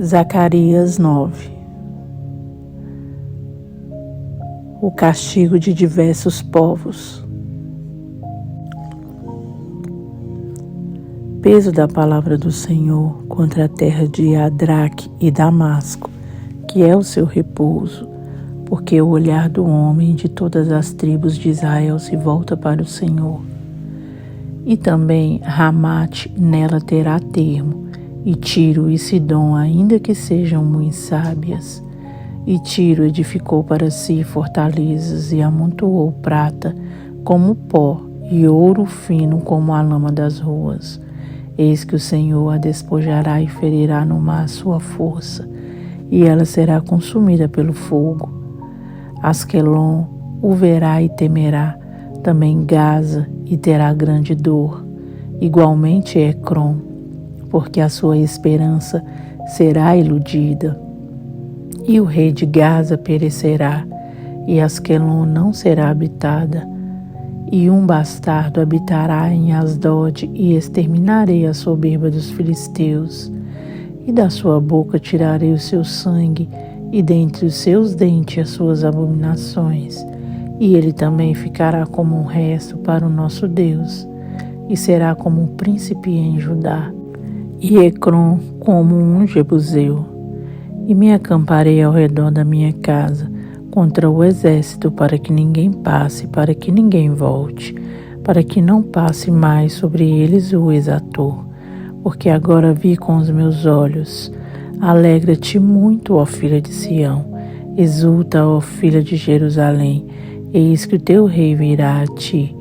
Zacarias 9. O castigo de diversos povos. Peso da palavra do Senhor contra a terra de Adraque e Damasco, que é o seu repouso, porque o olhar do homem de todas as tribos de Israel se volta para o Senhor. E também Ramate nela terá termo, e Tiro e Sidom, ainda que sejam muito sábias. E Tiro edificou para si fortalezas e amontoou prata como pó e ouro fino como a lama das ruas. Eis que o Senhor a despojará e ferirá no mar sua força, e ela será consumida pelo fogo. Asquelon o verá e temerá, também Gaza, e terá grande dor. Igualmente Ecrom, porque a sua esperança será iludida. E o rei de Gaza perecerá, e Asquelon não será habitada. E um bastardo habitará em Asdod, e exterminarei a soberba dos filisteus. E da sua boca tirarei o seu sangue, e dentre os seus dentes as suas abominações. E ele também ficará como um resto para o nosso Deus, e será como um príncipe em Judá, e Ecrom como um jebuseu. E me acamparei ao redor da minha casa, contra o exército, para que ninguém passe, para que ninguém volte, para que não passe mais sobre eles o exator. Porque agora vi com os meus olhos. Alegra-te muito, ó filha de Sião, exulta, ó filha de Jerusalém, eis que o teu rei virá a ti,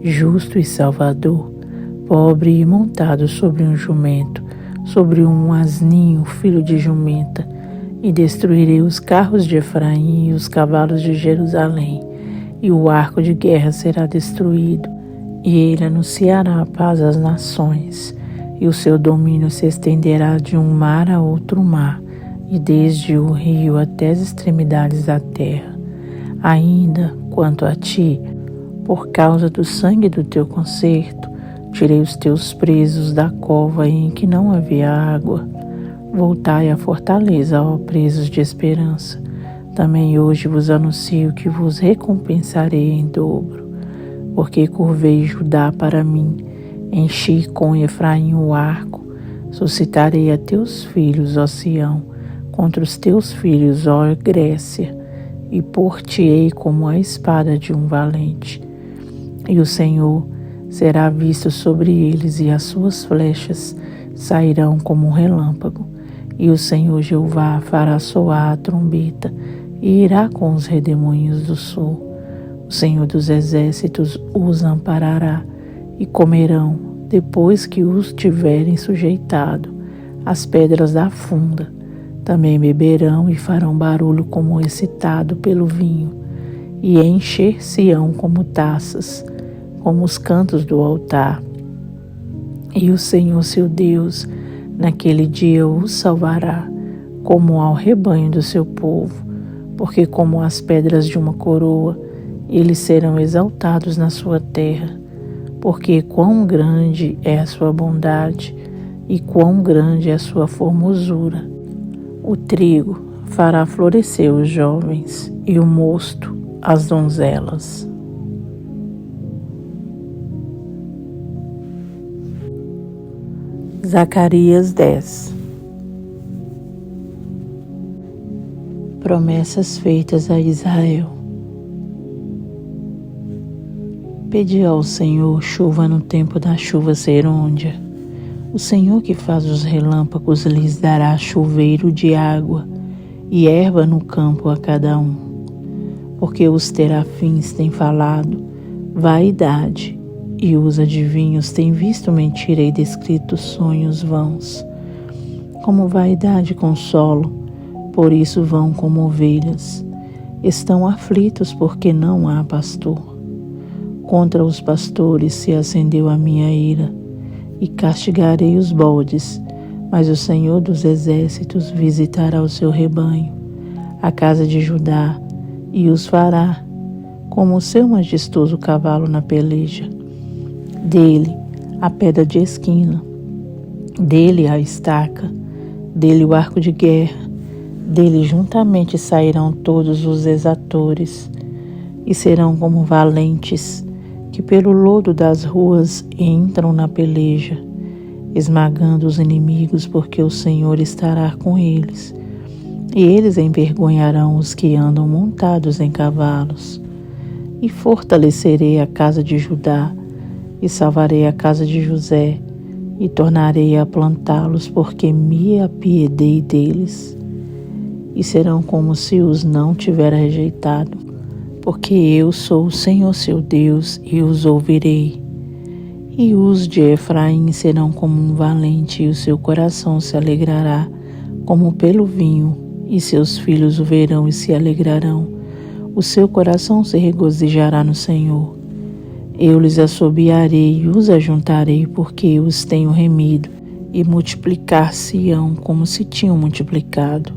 justo e salvador, pobre e montado sobre um jumento, sobre um asninho, filho de jumenta. E destruirei os carros de Efraim e os cavalos de Jerusalém, e o arco de guerra será destruído, e ele anunciará a paz às nações, e o seu domínio se estenderá de um mar a outro mar, e desde o rio até as extremidades da terra. Ainda, quanto a ti, por causa do sangue do teu concerto, tirei os teus presos da cova em que não havia água. Voltai à fortaleza, ó presos de esperança. Também hoje vos anuncio que vos recompensarei em dobro, porque curvei Judá para mim, enchi com Efraim o arco, suscitarei a teus filhos, ó Sião, contra os teus filhos, ó Grécia, e por-te-ei como a espada de um valente. E o Senhor será visto sobre eles, e as suas flechas sairão como um relâmpago. E o Senhor Jeová fará soar a trombeta, e irá com os redemoinhos do sul. O Senhor dos exércitos os amparará, e comerão, depois que os tiverem sujeitado, as pedras da funda. Também beberão e farão barulho como excitado pelo vinho, e encher-se-ão como taças, como os cantos do altar. E o Senhor seu Deus, naquele dia os salvará, como ao rebanho do seu povo, porque como as pedras de uma coroa, eles serão exaltados na sua terra, porque quão grande é a sua bondade, e quão grande é a sua formosura. O trigo fará florescer os jovens, e o mosto as donzelas. Zacarias 10. Promessas feitas a Israel. Pedi ao Senhor chuva no tempo da chuva serôndia. O Senhor que faz os relâmpagos lhes dará chuveiro de água e erva no campo a cada um. Porque os terafins têm falado vaidade, e os adivinhos têm visto mentira e descrito sonhos vãos. Como vaidade consolo, por isso vão como ovelhas. Estão aflitos porque não há pastor. Contra os pastores se acendeu a minha ira, e castigarei os bodes, mas o Senhor dos exércitos visitará o seu rebanho, a casa de Judá, e os fará, como o seu majestoso cavalo na peleja. Dele a pedra de esquina, dele a estaca, dele o arco de guerra, dele juntamente sairão todos os exatores, e serão como valentes que pelo lodo das ruas entram na peleja, esmagando os inimigos, porque o Senhor estará com eles, e eles envergonharão os que andam montados em cavalos. E fortalecerei a casa de Judá, e salvarei a casa de José, e tornarei a plantá-los, porque me apiedei deles. E serão como se os não tivera rejeitado, porque eu sou o Senhor seu Deus, e os ouvirei. E os de Efraim serão como um valente, e o seu coração se alegrará como pelo vinho, e seus filhos o verão e se alegrarão. O seu coração se regozijará no Senhor. Eu lhes assobiarei e os ajuntarei, porque os tenho remido, e multiplicar-se-ão como se tinham multiplicado.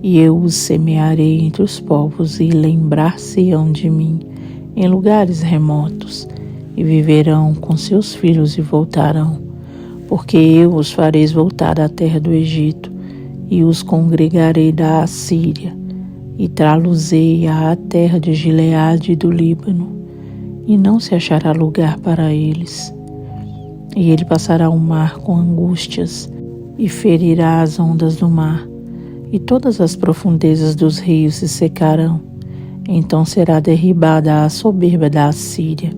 E eu os semearei entre os povos, e lembrar-se-ão de mim em lugares remotos, e viverão com seus filhos e voltarão, porque eu os farei voltar da terra do Egito, e os congregarei da Assíria, e trá-los-ei à terra de Gileade e do Líbano, e não se achará lugar para eles. E ele passará o mar com angústias, e ferirá as ondas do mar, e todas as profundezas dos rios se secarão. Então será derribada a soberba da Assíria,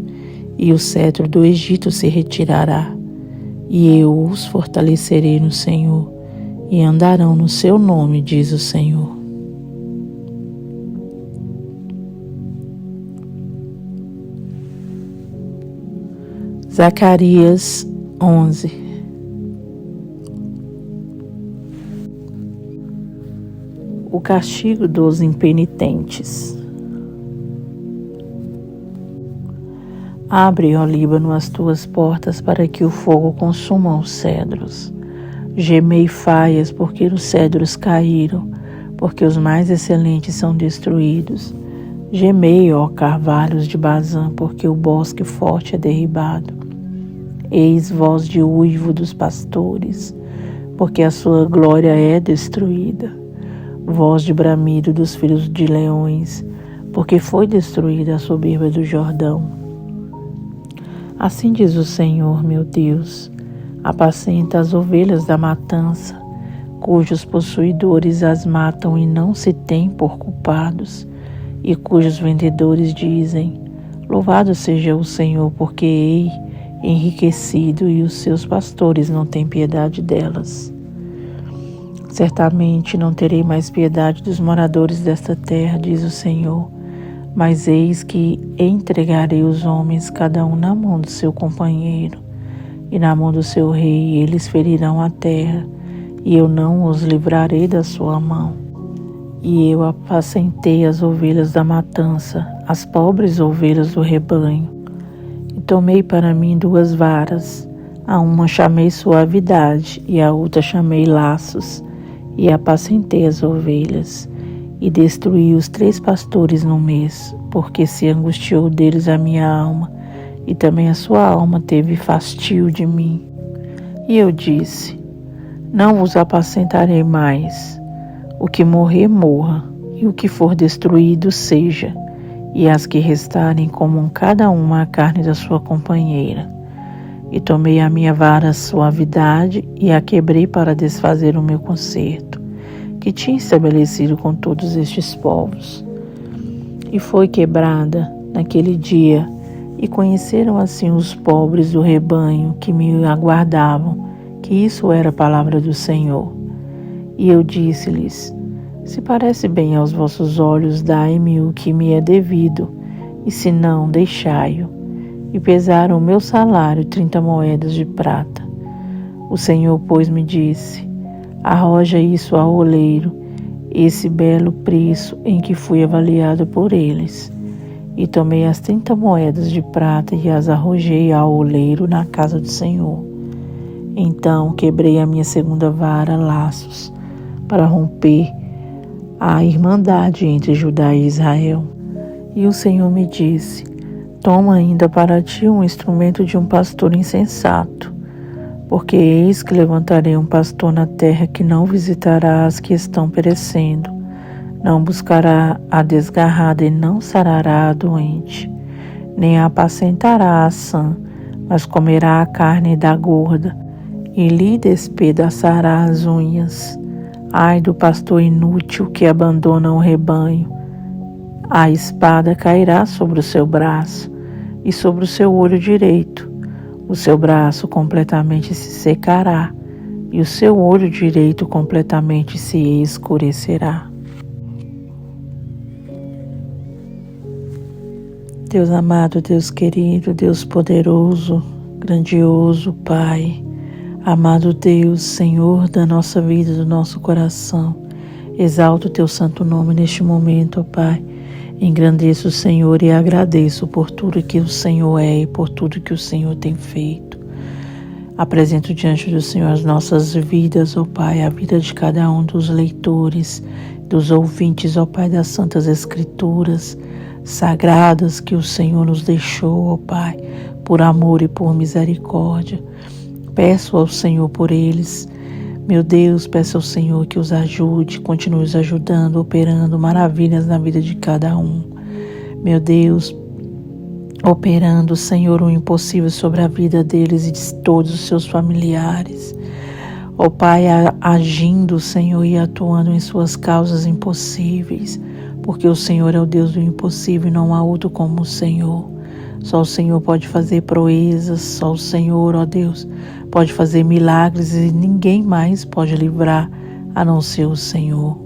e o cetro do Egito se retirará. E eu os fortalecerei no Senhor, e andarão no seu nome, diz o Senhor. Zacarias 11. O castigo dos impenitentes. Abre, ó Líbano, as tuas portas para que o fogo consuma os cedros. Gemei faias, porque os cedros caíram, porque os mais excelentes são destruídos. Gemei, ó carvalhos de Bazã, porque o bosque forte é derribado. Eis voz de uivo dos pastores, porque a sua glória é destruída. Voz de bramido dos filhos de leões, porque foi destruída a soberba do Jordão. Assim diz o Senhor, meu Deus: apacenta as ovelhas da matança, cujos possuidores as matam e não se têm por culpados, e cujos vendedores dizem: louvado seja o Senhor, porque ei enriquecido, e os seus pastores não têm piedade delas. Certamente não terei mais piedade dos moradores desta terra, diz o Senhor, mas eis que entregarei os homens, cada um na mão do seu companheiro, e na mão do seu rei, e eles ferirão a terra, e eu não os livrarei da sua mão. E eu apacentei as ovelhas da matança, as pobres ovelhas do rebanho. E tomei para mim 2 varas, a uma chamei suavidade, e a outra chamei laços, e apacentei as ovelhas, e destruí os 3 pastores no mês, porque se angustiou deles a minha alma, e também a sua alma teve fastio de mim. E eu disse: não vos apacentarei mais. O que morrer, morra, e o que for destruído, seja, e as que restarem comam cada uma a carne da sua companheira. E tomei a minha vara suavidade, e a quebrei para desfazer o meu concerto, que tinha estabelecido com todos estes povos. E foi quebrada naquele dia, e conheceram assim os pobres do rebanho que me aguardavam, que isso era a palavra do Senhor. E eu disse-lhes: se parece bem aos vossos olhos, dai-me o que me é devido, e se não, deixai-o. E pesaram o meu salário 30 moedas de prata. O Senhor, pois, me disse: arroja isso ao oleiro, esse belo preço em que fui avaliado por eles. E tomei as 30 moedas de prata e as arrojei ao oleiro na casa do Senhor. Então quebrei a minha segunda vara, laços, para romper a irmandade entre Judá e Israel. E o Senhor me disse: toma ainda para ti um instrumento de um pastor insensato, Porque eis que levantarei um pastor na terra que não visitará as que estão perecendo, não buscará a desgarrada e não sarará a doente, nem apacentará a sã, mas comerá a carne da gorda e lhe despedaçará as unhas. Ai do pastor inútil que abandona o rebanho. A espada cairá sobre o seu braço e sobre o seu olho direito. O seu braço completamente se secará e o seu olho direito completamente se escurecerá. Deus amado, Deus querido, Deus poderoso, grandioso, Pai, amado Deus, Senhor da nossa vida, do nosso coração, exalto o teu santo nome neste momento, ó Pai. Engrandeço o Senhor e agradeço por tudo que o Senhor é e por tudo que o Senhor tem feito. Apresento diante do Senhor as nossas vidas, ó Pai, a vida de cada um dos leitores, dos ouvintes, ó Pai, das Santas Escrituras sagradas que o Senhor nos deixou, ó Pai, por amor e por misericórdia. Peço ao Senhor por eles. Meu Deus, peço ao Senhor que os ajude, continue os ajudando, operando maravilhas na vida de cada um. Meu Deus, operando, Senhor, o impossível sobre a vida deles e de todos os seus familiares. Ó Pai, agindo, Senhor, e atuando em suas causas impossíveis, porque o Senhor é o Deus do impossível e não há outro como o Senhor. Só o Senhor pode fazer proezas, só o Senhor, ó Deus, pode fazer milagres e ninguém mais pode livrar a não ser o Senhor.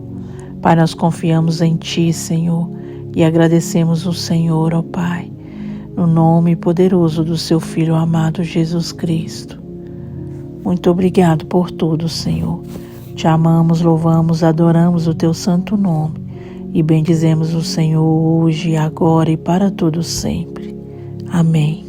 Pai, nós confiamos em Ti, Senhor, e agradecemos o Senhor, ó Pai, no nome poderoso do Seu Filho amado Jesus Cristo. Muito obrigado por tudo, Senhor. Te amamos, louvamos, adoramos o Teu santo nome e bendizemos o Senhor hoje, agora e para todo sempre. Amém.